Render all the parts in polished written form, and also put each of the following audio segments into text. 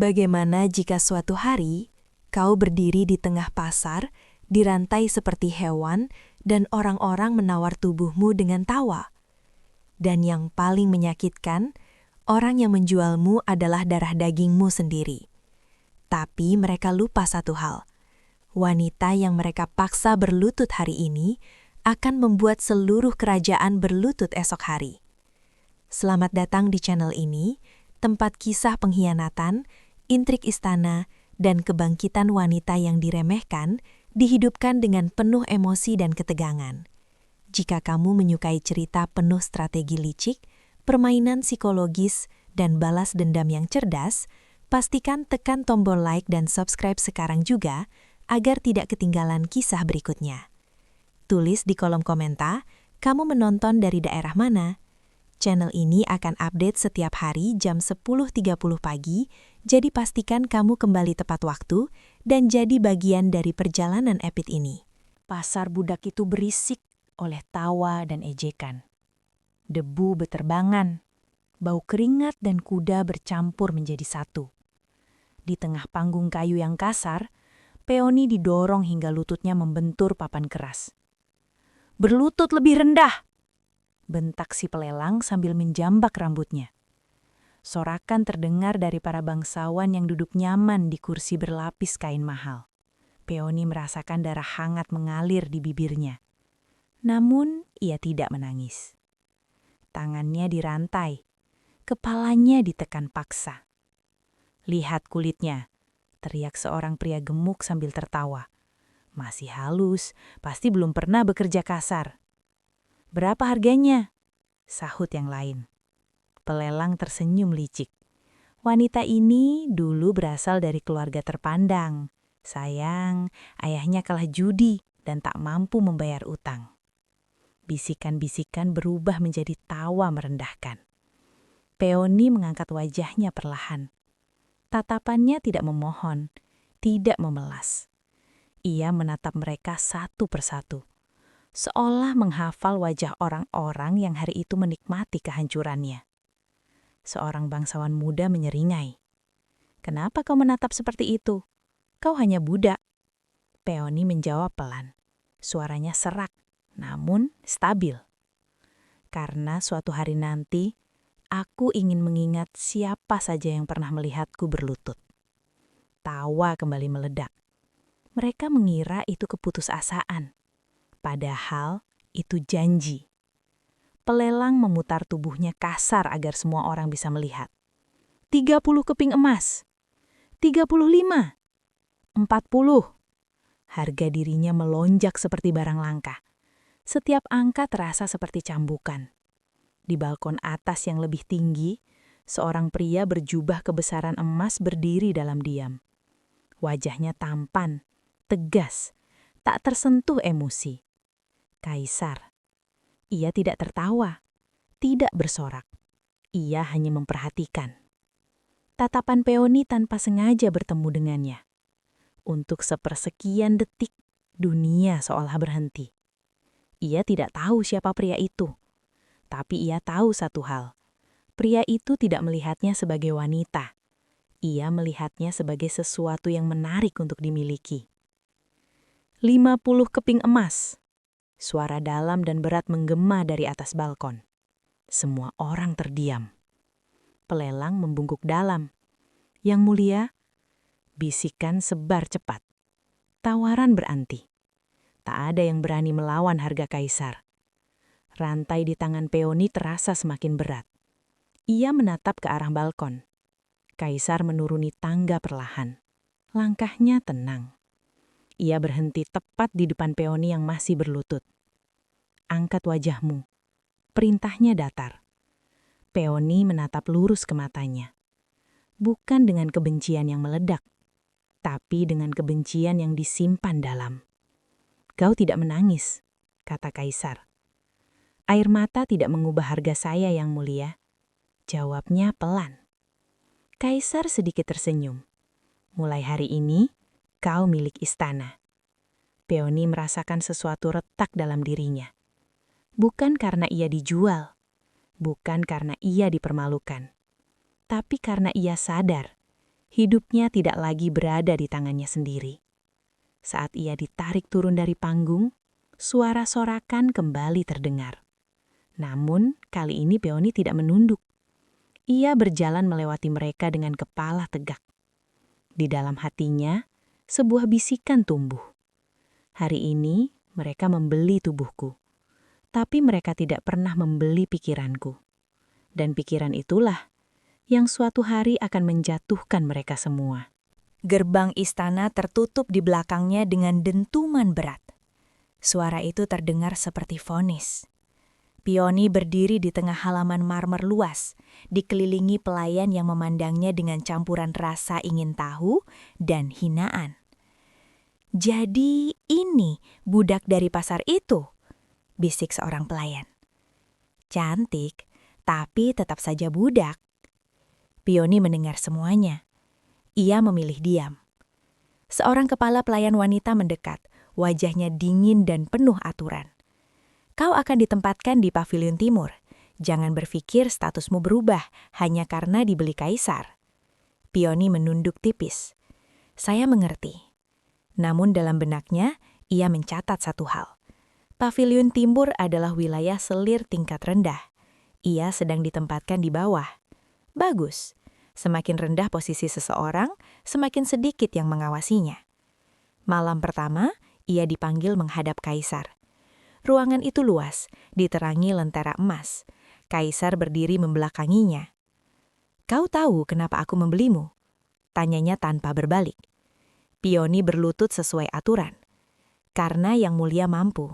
Bagaimana jika suatu hari kau berdiri di tengah pasar, dirantai seperti hewan, dan orang-orang menawar tubuhmu dengan tawa? Dan yang paling menyakitkan, orang yang menjualmu adalah darah dagingmu sendiri. Tapi mereka lupa satu hal. Wanita yang mereka paksa berlutut hari ini akan membuat seluruh kerajaan berlutut esok hari. Selamat datang di channel ini, tempat kisah pengkhianatan, intrik istana, dan kebangkitan wanita yang diremehkan dihidupkan dengan penuh emosi dan ketegangan. Jika kamu menyukai cerita penuh strategi licik, permainan psikologis, dan balas dendam yang cerdas, pastikan tekan tombol like dan subscribe sekarang juga agar tidak ketinggalan kisah berikutnya. Tulis di kolom komentar, kamu menonton dari daerah mana? Channel ini akan update setiap hari jam 10.30 pagi, jadi pastikan kamu kembali tepat waktu dan jadi bagian dari perjalanan epic ini. Pasar budak itu berisik oleh tawa dan ejekan. Debu beterbangan, bau keringat dan kuda bercampur menjadi satu. Di tengah panggung kayu yang kasar, peoni didorong hingga lututnya membentur papan keras. "Berlutut lebih rendah!" bentak si pelelang sambil menjambak rambutnya. Sorakan terdengar dari para bangsawan yang duduk nyaman di kursi berlapis kain mahal. Peoni merasakan darah hangat mengalir di bibirnya. Namun, ia tidak menangis. Tangannya dirantai, kepalanya ditekan paksa. "Lihat kulitnya," teriak seorang pria gemuk sambil tertawa. "Masih halus, pasti belum pernah bekerja kasar." "Berapa harganya?" sahut yang lain. Pelelang tersenyum licik. Wanita ini dulu berasal dari keluarga terpandang. Sayang, ayahnya kalah judi dan tak mampu membayar utang. Bisikan-bisikan berubah menjadi tawa merendahkan. Peoni mengangkat wajahnya perlahan. Tatapannya tidak memohon, tidak memelas. Ia menatap mereka satu persatu, seolah menghafal wajah orang-orang yang hari itu menikmati kehancurannya. Seorang bangsawan muda menyeringai. "Kenapa kau menatap seperti itu? Kau hanya budak." Peoni menjawab pelan. Suaranya serak, namun stabil. "Karena suatu hari nanti, aku ingin mengingat siapa saja yang pernah melihatku berlutut." Tawa kembali meledak. Mereka mengira itu keputusasaan. Padahal itu janji. Pelelang memutar tubuhnya kasar agar semua orang bisa melihat. 30 keping emas. 35. 40. Harga dirinya melonjak seperti barang langka. Setiap angka terasa seperti cambukan. Di balkon atas yang lebih tinggi, seorang pria berjubah kebesaran emas berdiri dalam diam. Wajahnya tampan, tegas, tak tersentuh emosi. Kaisar. Ia tidak tertawa, tidak bersorak. Ia hanya memperhatikan. Tatapan Peoni tanpa sengaja bertemu dengannya. Untuk sepersekian detik, dunia seolah berhenti. Ia tidak tahu siapa pria itu. Tapi ia tahu satu hal. Pria itu tidak melihatnya sebagai wanita. Ia melihatnya sebagai sesuatu yang menarik untuk dimiliki. 50 keping emas. Suara dalam dan berat menggema dari atas balkon. Semua orang terdiam. Pelelang membungkuk dalam. "Yang mulia," bisikan sebar cepat. Tawaran beranti. Tak ada yang berani melawan harga kaisar. Rantai di tangan Peoni terasa semakin berat. Ia menatap ke arah balkon. Kaisar menuruni tangga perlahan. Langkahnya tenang. Ia berhenti tepat di depan Peoni yang masih berlutut. "Angkat wajahmu." Perintahnya datar. Peoni menatap lurus ke matanya. Bukan dengan kebencian yang meledak, tapi dengan kebencian yang disimpan dalam. "Kau tidak menangis," kata Kaisar. "Air mata tidak mengubah harga saya, Yang Mulia," jawabnya pelan. Kaisar sedikit tersenyum. "Mulai hari ini, kau milik istana." Peoni merasakan sesuatu retak dalam dirinya. Bukan karena ia dijual, bukan karena ia dipermalukan, tapi karena ia sadar hidupnya tidak lagi berada di tangannya sendiri. Saat ia ditarik turun dari panggung, suara sorakan kembali terdengar. Namun, kali ini Peony tidak menunduk. Ia berjalan melewati mereka dengan kepala tegak. Di dalam hatinya, sebuah bisikan tumbuh. Hari ini, mereka membeli tubuhku. Tapi mereka tidak pernah membeli pikiranku. Dan pikiran itulah yang suatu hari akan menjatuhkan mereka semua. Gerbang istana tertutup di belakangnya dengan dentuman berat. Suara itu terdengar seperti vonis. Peony berdiri di tengah halaman marmer luas, dikelilingi pelayan yang memandangnya dengan campuran rasa ingin tahu dan hinaan. "Jadi ini budak dari pasar itu?" bisik seorang pelayan. "Cantik, tapi tetap saja budak." Peony mendengar semuanya. Ia memilih diam. Seorang kepala pelayan wanita mendekat, wajahnya dingin dan penuh aturan. "Kau akan ditempatkan di pavilion timur. Jangan berpikir statusmu berubah hanya karena dibeli kaisar." Peony menunduk tipis. "Saya mengerti." Namun dalam benaknya, ia mencatat satu hal. Pavilion timur adalah wilayah selir tingkat rendah. Ia sedang ditempatkan di bawah. Bagus. Semakin rendah posisi seseorang, semakin sedikit yang mengawasinya. Malam pertama, ia dipanggil menghadap kaisar. Ruangan itu luas, diterangi lentera emas. Kaisar berdiri membelakanginya. "Kau tahu kenapa aku membelimu?" tanyanya tanpa berbalik. Peony berlutut sesuai aturan. "Karena yang mulia mampu."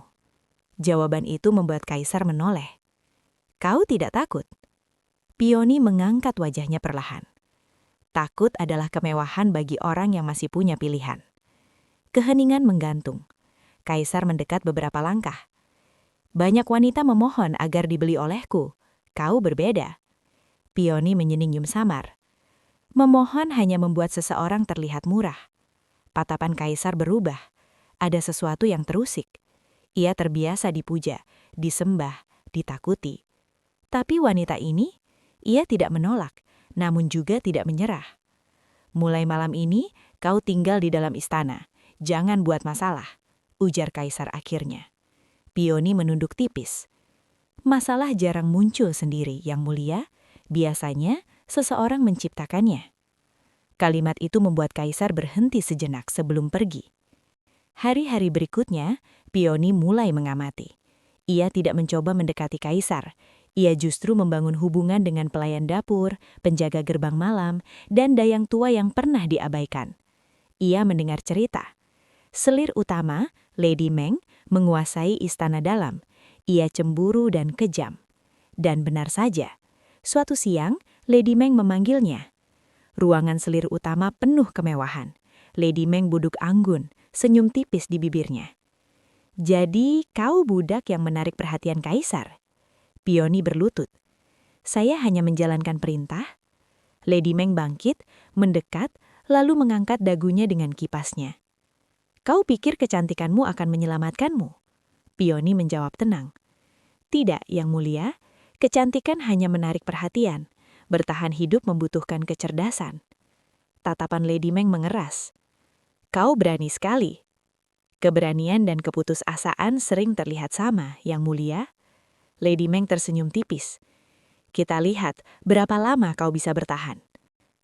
Jawaban itu membuat kaisar menoleh. "Kau tidak takut?" Peony mengangkat wajahnya perlahan. Takut adalah kemewahan bagi orang yang masih punya pilihan. Keheningan menggantung. Kaisar mendekat beberapa langkah. "Banyak wanita memohon agar dibeli olehku. Kau berbeda." Peony menyenyum samar. Memohon hanya membuat seseorang terlihat murah. Tatapan kaisar berubah. Ada sesuatu yang terusik. Ia terbiasa dipuja, disembah, ditakuti. Tapi wanita ini, ia tidak menolak, namun juga tidak menyerah. "Mulai malam ini, kau tinggal di dalam istana. Jangan buat masalah," ujar kaisar akhirnya. Peony menunduk tipis. "Masalah jarang muncul sendiri, Yang Mulia. Biasanya, seseorang menciptakannya." Kalimat itu membuat kaisar berhenti sejenak sebelum pergi. Hari-hari berikutnya, Peony mulai mengamati. Ia tidak mencoba mendekati kaisar. Ia justru membangun hubungan dengan pelayan dapur, penjaga gerbang malam, dan dayang tua yang pernah diabaikan. Ia mendengar cerita. Selir utama, Lady Meng, menguasai istana dalam. Ia cemburu dan kejam. Dan benar saja, suatu siang, Lady Meng memanggilnya. Ruangan selir utama penuh kemewahan. Lady Meng duduk anggun, senyum tipis di bibirnya. "Jadi, kau budak yang menarik perhatian kaisar?" Peony berlutut. "Saya hanya menjalankan perintah." Lady Meng bangkit, mendekat, lalu mengangkat dagunya dengan kipasnya. "Kau pikir kecantikanmu akan menyelamatkanmu?" Peony menjawab tenang. "Tidak, Yang Mulia. Kecantikan hanya menarik perhatian. Bertahan hidup membutuhkan kecerdasan." Tatapan Lady Meng mengeras. "Kau berani sekali." "Keberanian dan keputusasaan sering terlihat sama, Yang Mulia." Lady Meng tersenyum tipis. "Kita lihat berapa lama kau bisa bertahan."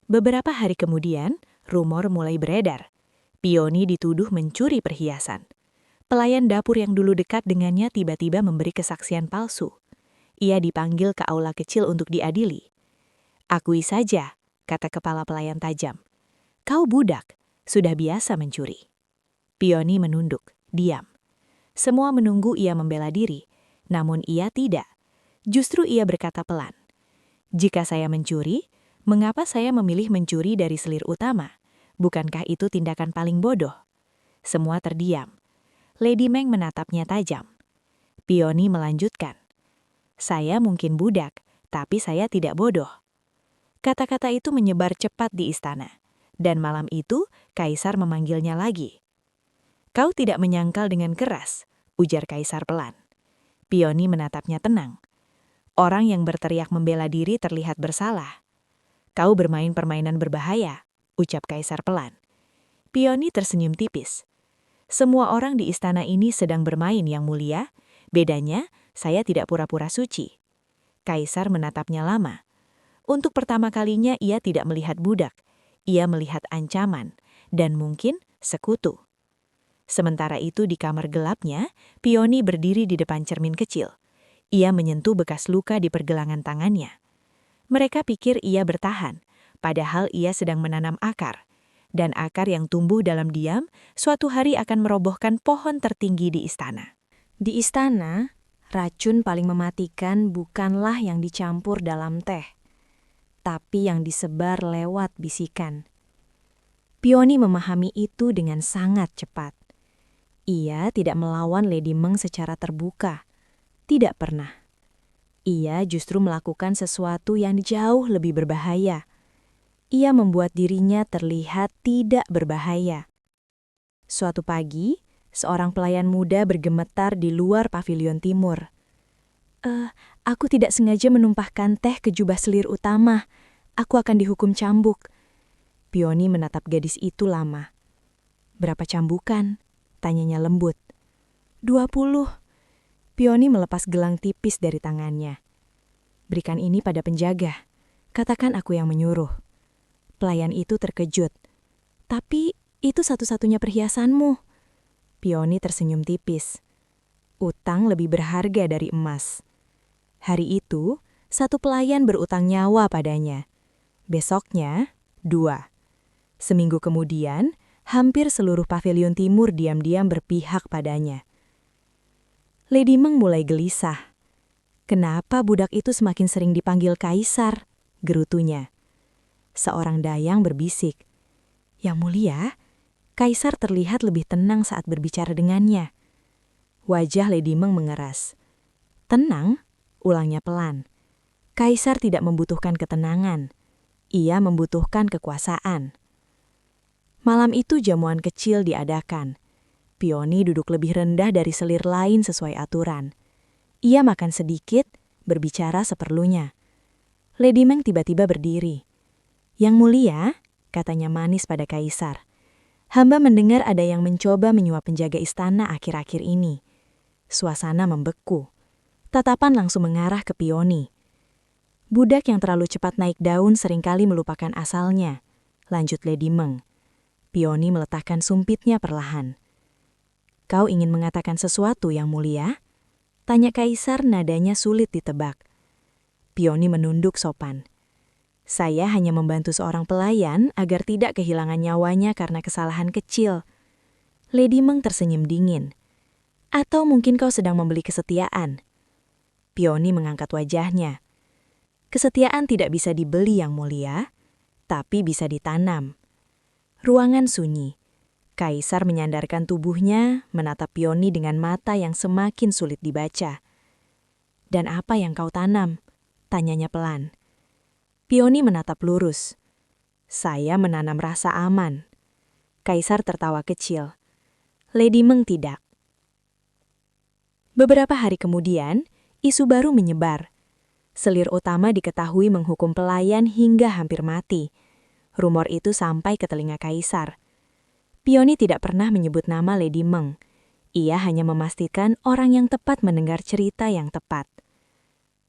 Beberapa hari kemudian, rumor mulai beredar. Peony dituduh mencuri perhiasan. Pelayan dapur yang dulu dekat dengannya tiba-tiba memberi kesaksian palsu. Ia dipanggil ke aula kecil untuk diadili. "Akui saja," kata kepala pelayan tajam. "Kau budak, sudah biasa mencuri." Peony menunduk, diam. Semua menunggu ia membela diri. Namun ia tidak. Justru ia berkata pelan. "Jika saya mencuri, mengapa saya memilih mencuri dari selir utama? Bukankah itu tindakan paling bodoh?" Semua terdiam. Lady Meng menatapnya tajam. Peony melanjutkan. "Saya mungkin budak, tapi saya tidak bodoh." Kata-kata itu menyebar cepat di istana. Dan malam itu, kaisar memanggilnya lagi. "Kau tidak menyangkal dengan keras," ujar kaisar pelan. Peony menatapnya tenang. "Orang yang berteriak membela diri terlihat bersalah." "Kau bermain permainan berbahaya." ucap kaisar pelan. Pioni tersenyum tipis. Semua orang di istana ini sedang bermain, Yang Mulia. Bedanya, saya tidak pura-pura suci. Kaisar menatapnya lama. Untuk pertama kalinya ia tidak melihat budak. Ia melihat ancaman, dan mungkin sekutu. Sementara itu di kamar gelapnya, Pioni berdiri di depan cermin kecil. Ia menyentuh bekas luka di pergelangan tangannya. Mereka pikir ia bertahan, padahal ia sedang menanam akar. Dan akar yang tumbuh dalam diam, suatu hari akan merobohkan pohon tertinggi di istana. Di istana, racun paling mematikan bukanlah yang dicampur dalam teh, tapi yang disebar lewat bisikan. Pioni memahami itu dengan sangat cepat. Ia tidak melawan Lady Meng secara terbuka. Tidak pernah. Ia justru melakukan sesuatu yang jauh lebih berbahaya. Ia membuat dirinya terlihat tidak berbahaya. Suatu pagi, seorang pelayan muda bergemetar di luar pavilion timur. Aku tidak sengaja menumpahkan teh ke jubah selir utama. Aku akan dihukum cambuk. Pioni menatap gadis itu lama. Berapa cambukan? Tanyanya lembut. 20. Pioni melepas gelang tipis dari tangannya. Berikan ini pada penjaga. Katakan aku yang menyuruh. Pelayan itu terkejut. Tapi itu satu-satunya perhiasanmu. Pioni tersenyum tipis. Utang lebih berharga dari emas. Hari itu, satu pelayan berutang nyawa padanya. Besoknya, 2. Seminggu kemudian, hampir seluruh pavilion timur diam-diam berpihak padanya. Lady Meng mulai gelisah. Kenapa budak itu semakin sering dipanggil kaisar? Gerutunya. Seorang dayang berbisik. Yang Mulia, kaisar terlihat lebih tenang saat berbicara dengannya. Wajah Lady Meng mengeras. Tenang? Ulangnya pelan. Kaisar tidak membutuhkan ketenangan. Ia membutuhkan kekuasaan. Malam itu jamuan kecil diadakan. Pioni duduk lebih rendah dari selir lain sesuai aturan. Ia makan sedikit, berbicara seperlunya. Lady Meng tiba-tiba berdiri. Yang Mulia, katanya manis pada kaisar. Hamba mendengar ada yang mencoba menyuap penjaga istana akhir-akhir ini. Suasana membeku. Tatapan langsung mengarah ke Pioni. Budak yang terlalu cepat naik daun seringkali melupakan asalnya. Lanjut Lady Meng. Pioni meletakkan sumpitnya perlahan. Kau ingin mengatakan sesuatu, Yang Mulia? Tanya kaisar, nadanya sulit ditebak. Pioni menunduk sopan. Saya hanya membantu seorang pelayan agar tidak kehilangan nyawanya karena kesalahan kecil. Lady Meng tersenyum dingin. Atau mungkin kau sedang membeli kesetiaan? Pioni mengangkat wajahnya. Kesetiaan tidak bisa dibeli, Yang Mulia, tapi bisa ditanam. Ruangan sunyi. Kaisar menyandarkan tubuhnya, menatap Pioni dengan mata yang semakin sulit dibaca. Dan apa yang kau tanam? Tanyanya pelan. Pioni menatap lurus. Saya menanam rasa aman. Kaisar tertawa kecil. Lady Meng tidak. Beberapa hari kemudian, isu baru menyebar. Selir utama diketahui menghukum pelayan hingga hampir mati. Rumor itu sampai ke telinga kaisar. Pioni tidak pernah menyebut nama Lady Meng. Ia hanya memastikan orang yang tepat mendengar cerita yang tepat.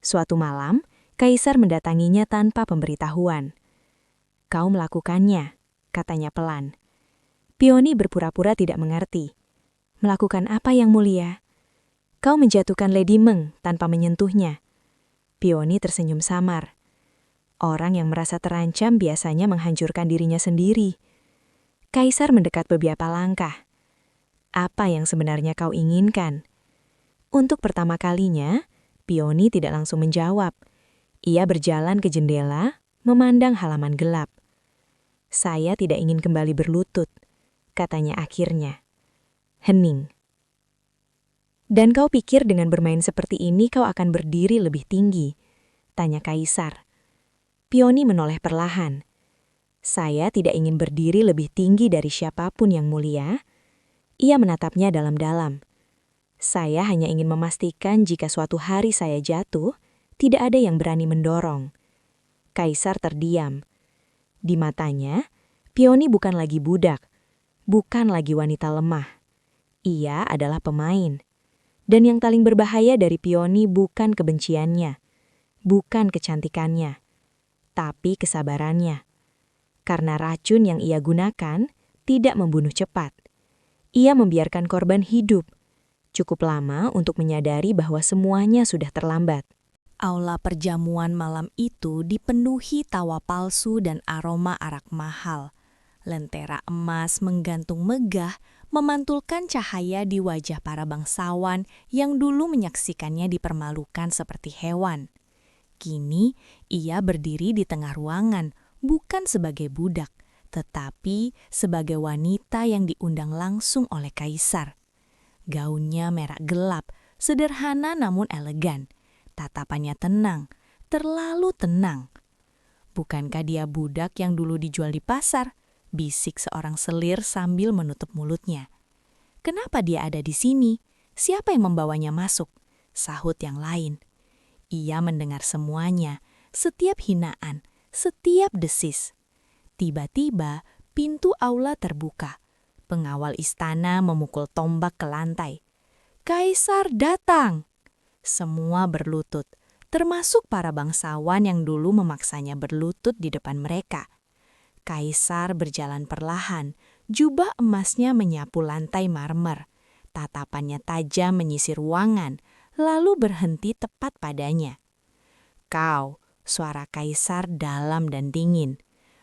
Suatu malam, kaisar mendatanginya tanpa pemberitahuan. Kau melakukannya, katanya pelan. Pioni berpura-pura tidak mengerti. Melakukan apa, Yang Mulia? Kau menjatuhkan Lady Meng tanpa menyentuhnya. Pioni tersenyum samar. Orang yang merasa terancam biasanya menghancurkan dirinya sendiri. Kaisar mendekat beberapa langkah. Apa yang sebenarnya kau inginkan? Untuk pertama kalinya, Pioni tidak langsung menjawab. Ia berjalan ke jendela, memandang halaman gelap. Saya tidak ingin kembali berlutut, katanya akhirnya. Hening. Dan kau pikir dengan bermain seperti ini kau akan berdiri lebih tinggi? Tanya kaisar. Pioni menoleh perlahan. Saya tidak ingin berdiri lebih tinggi dari siapapun, Yang Mulia. Ia menatapnya dalam-dalam. Saya hanya ingin memastikan jika suatu hari saya jatuh, tidak ada yang berani mendorong. Kaisar terdiam. Di matanya, Peony bukan lagi budak, bukan lagi wanita lemah. Ia adalah pemain. Dan yang paling berbahaya dari Peony bukan kebenciannya, bukan kecantikannya, tapi kesabarannya. Karena racun yang ia gunakan tidak membunuh cepat. Ia membiarkan korban hidup, cukup lama untuk menyadari bahwa semuanya sudah terlambat. Aula perjamuan malam itu dipenuhi tawa palsu dan aroma arak mahal. Lentera emas menggantung megah, memantulkan cahaya di wajah para bangsawan yang dulu menyaksikannya dipermalukan seperti hewan. Kini ia berdiri di tengah ruangan, bukan sebagai budak, tetapi sebagai wanita yang diundang langsung oleh kaisar. Gaunnya merah gelap, sederhana namun elegan. Tatapannya tenang, terlalu tenang. Bukankah dia budak yang dulu dijual di pasar? Bisik seorang selir sambil menutup mulutnya. Kenapa dia ada di sini? Siapa yang membawanya masuk? Sahut yang lain. Ia mendengar semuanya, setiap hinaan, setiap desis. Tiba-tiba pintu aula terbuka. Pengawal istana memukul tombak ke lantai. Kaisar datang! Semua berlutut, termasuk para bangsawan yang dulu memaksanya berlutut di depan mereka. Kaisar berjalan perlahan, jubah emasnya menyapu lantai marmer. Tatapannya tajam menyisir ruangan, lalu berhenti tepat padanya. Kau, suara kaisar dalam dan dingin,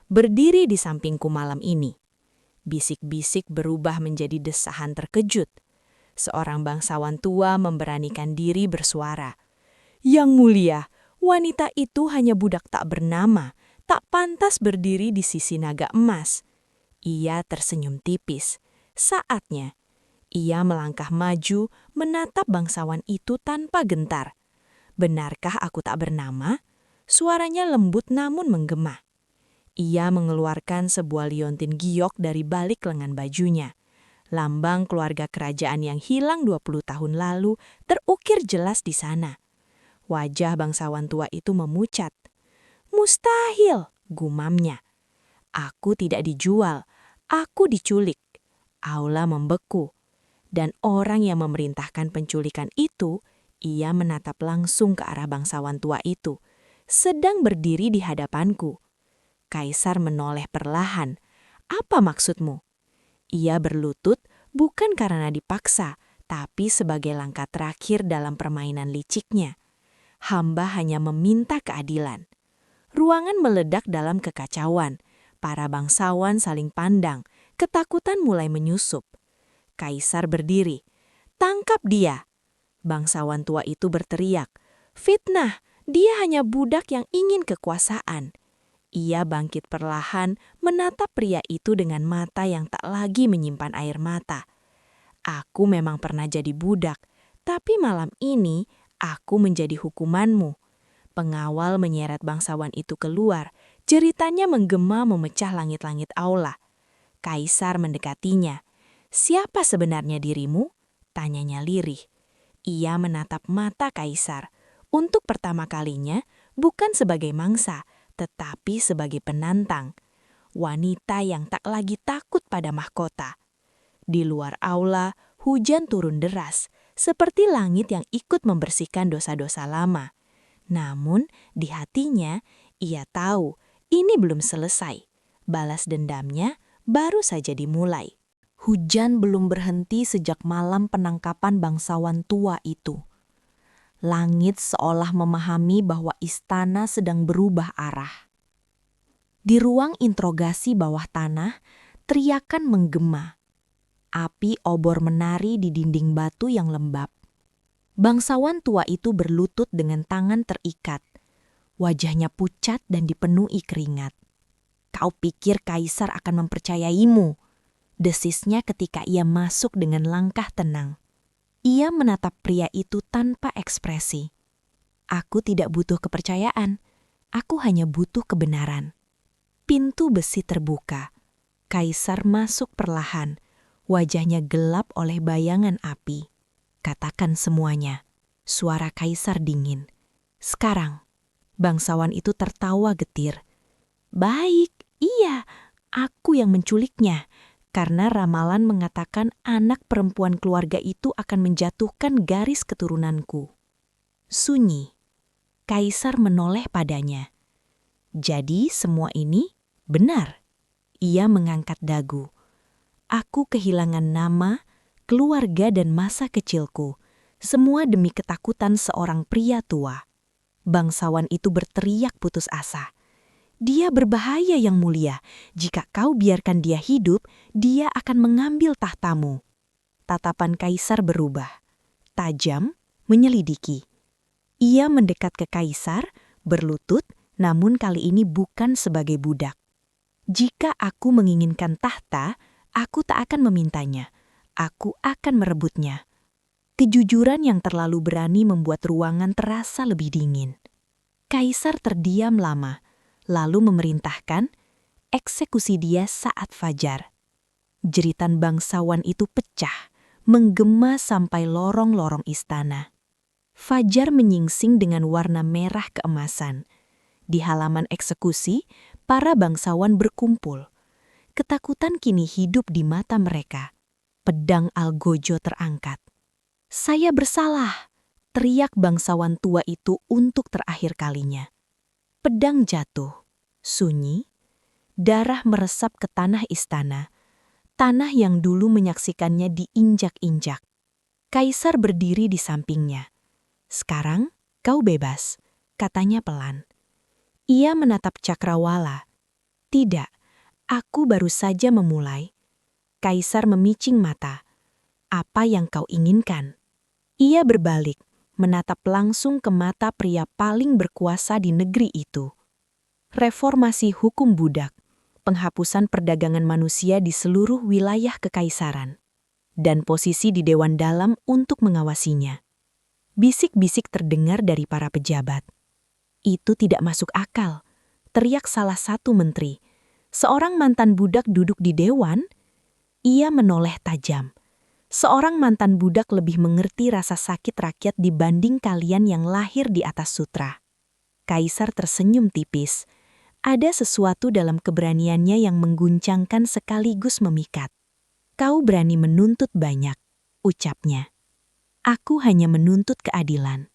berdiri di sampingku malam ini. Bisik-bisik berubah menjadi desahan terkejut. Seorang bangsawan tua memberanikan diri bersuara. Yang mulia, wanita itu hanya budak tak bernama, tak pantas berdiri di sisi naga emas. Ia tersenyum tipis. Saatnya, ia melangkah maju menatap bangsawan itu tanpa gentar. Benarkah aku tak bernama? Suaranya lembut namun menggema. Ia mengeluarkan sebuah liontin giok dari balik lengan bajunya. Lambang keluarga kerajaan yang hilang 20 tahun lalu terukir jelas di sana. Wajah bangsawan tua itu memucat. Mustahil, gumamnya. Aku tidak dijual, aku diculik. Aula membeku. Dan orang yang memerintahkan penculikan itu, ia menatap langsung ke arah bangsawan tua itu, sedang berdiri di hadapanku. Kaisar menoleh perlahan. Apa maksudmu? Ia berlutut bukan karena dipaksa, tapi sebagai langkah terakhir dalam permainan liciknya. Hamba hanya meminta keadilan. Ruangan meledak dalam kekacauan. Para bangsawan saling pandang, ketakutan mulai menyusup. Kaisar berdiri. Tangkap dia! Bangsawan tua itu berteriak. Fitnah, dia hanya budak yang ingin kekuasaan. Ia bangkit perlahan, menatap pria itu dengan mata yang tak lagi menyimpan air mata. Aku memang pernah jadi budak, tapi malam ini aku menjadi hukumanmu. Pengawal menyeret bangsawan itu keluar, jeritannya menggema memecah langit-langit aula. Kaisar mendekatinya. Siapa sebenarnya dirimu? Tanyanya lirih. Ia menatap mata Kaisar. Untuk pertama kalinya, bukan sebagai mangsa, tetapi sebagai penantang. Wanita yang tak lagi takut pada mahkota. Di luar aula, hujan turun deras, seperti langit yang ikut membersihkan dosa-dosa lama. Namun, di hatinya, ia tahu ini belum selesai. Balas dendamnya baru saja dimulai. Hujan belum berhenti sejak malam penangkapan bangsawan tua itu. Langit seolah memahami bahwa istana sedang berubah arah. Di ruang interogasi bawah tanah, teriakan menggema. Api obor menari di dinding batu yang lembab. Bangsawan tua itu berlutut dengan tangan terikat. Wajahnya pucat dan dipenuhi keringat. Kau pikir Kaisar akan mempercayaimu? Desisnya ketika ia masuk dengan langkah tenang. Ia menatap pria itu tanpa ekspresi. Aku tidak butuh kepercayaan. Aku hanya butuh kebenaran. Pintu besi terbuka. Kaisar masuk perlahan. Wajahnya gelap oleh bayangan api. Katakan semuanya. Suara Kaisar dingin. Sekarang, bangsawan itu tertawa getir. Baik, iya, Aku yang menculiknya, karena ramalan mengatakan anak perempuan keluarga itu akan menjatuhkan garis keturunanku. Sunyi. Kaisar menoleh padanya. Jadi semua ini benar. Ia mengangkat dagu. Aku kehilangan nama, keluarga dan masa kecilku. Semua demi ketakutan seorang pria tua. Bangsawan itu berteriak putus asa. Dia berbahaya yang mulia. Jika kau biarkan dia hidup, dia akan mengambil tahtamu. Tatapan kaisar berubah. Tajam, menyelidiki. Ia mendekat ke kaisar, berlutut, namun kali ini bukan sebagai budak. Jika aku menginginkan tahta, aku tak akan memintanya. Aku akan merebutnya. Kejujuran yang terlalu berani membuat ruangan terasa lebih dingin. Kaisar terdiam lama, lalu memerintahkan eksekusi dia saat fajar. Jeritan bangsawan itu pecah, menggema sampai lorong-lorong istana. Fajar menyingsing dengan warna merah keemasan. Di halaman eksekusi, para bangsawan berkumpul. Ketakutan kini hidup di mata mereka. Pedang algojo terangkat. "Saya bersalah," teriak bangsawan tua itu untuk terakhir kalinya. Pedang jatuh, sunyi, darah meresap ke tanah istana. Tanah yang dulu menyaksikannya diinjak-injak. Kaisar berdiri di sampingnya. "Sekarang kau bebas," katanya pelan. Ia menatap Cakrawala. "Tidak, aku baru saja memulai." Kaisar memicing mata. "Apa yang kau inginkan?" Ia berbalik, menatap langsung ke mata pria paling berkuasa di negeri itu. Reformasi hukum budak, penghapusan perdagangan manusia di seluruh wilayah kekaisaran, dan posisi di Dewan Dalam untuk mengawasinya. Bisik-bisik terdengar dari para pejabat. "Itu tidak masuk akal," teriak salah satu menteri. "Seorang mantan budak duduk di dewan?" Ia menoleh tajam. "Seorang mantan budak lebih mengerti rasa sakit rakyat dibanding kalian yang lahir di atas sutra." Kaisar tersenyum tipis. Ada sesuatu dalam keberaniannya yang mengguncangkan sekaligus memikat. "Kau berani menuntut banyak," ucapnya. "Aku hanya menuntut keadilan."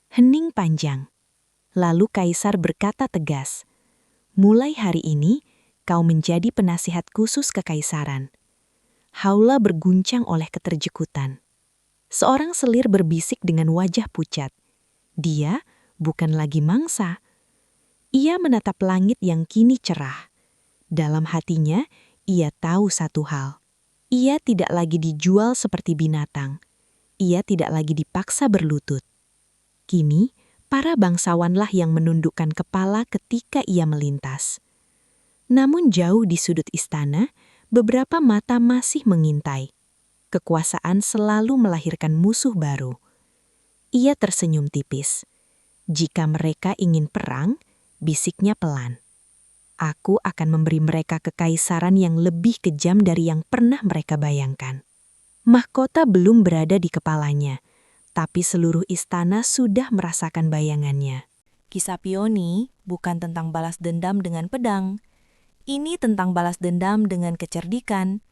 Hening panjang. Lalu Kaisar berkata tegas, "Mulai hari ini, kau menjadi penasihat khusus kekaisaran." Haula berguncang oleh keterjekutan. Seorang selir berbisik dengan wajah pucat. Dia bukan lagi mangsa. Ia menatap langit yang kini cerah. Dalam hatinya, ia tahu satu hal. Ia tidak lagi dijual seperti binatang. Ia tidak lagi dipaksa berlutut. Kini, para bangsawanlah yang menundukkan kepala ketika ia melintas. Namun jauh di sudut istana, beberapa mata masih mengintai. Kekuasaan selalu melahirkan musuh baru. Ia tersenyum tipis. Jika mereka ingin perang, bisiknya pelan. Aku akan memberi mereka kekaisaran yang lebih kejam dari yang pernah mereka bayangkan. Mahkota belum berada di kepalanya, tapi seluruh istana sudah merasakan bayangannya. Kisah Pioni bukan tentang balas dendam dengan pedang. Ini tentang balas dendam dengan kecerdikan,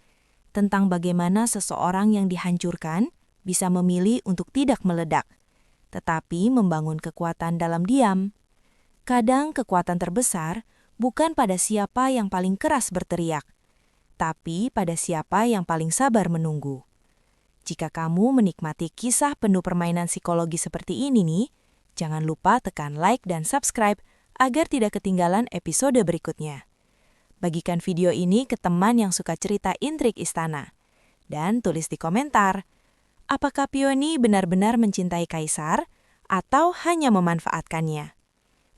tentang bagaimana seseorang yang dihancurkan bisa memilih untuk tidak meledak, tetapi membangun kekuatan dalam diam. Kadang kekuatan terbesar bukan pada siapa yang paling keras berteriak, tapi pada siapa yang paling sabar menunggu. Jika kamu menikmati kisah penuh permainan psikologi seperti ini nih, jangan lupa tekan like dan subscribe agar tidak ketinggalan episode berikutnya. Bagikan video ini ke teman yang suka cerita intrik istana. Dan tulis di komentar, apakah Pioni benar-benar mencintai kaisar atau hanya memanfaatkannya?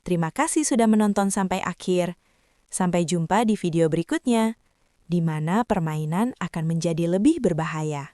Terima kasih sudah menonton sampai akhir. Sampai jumpa di video berikutnya, di mana permainan akan menjadi lebih berbahaya.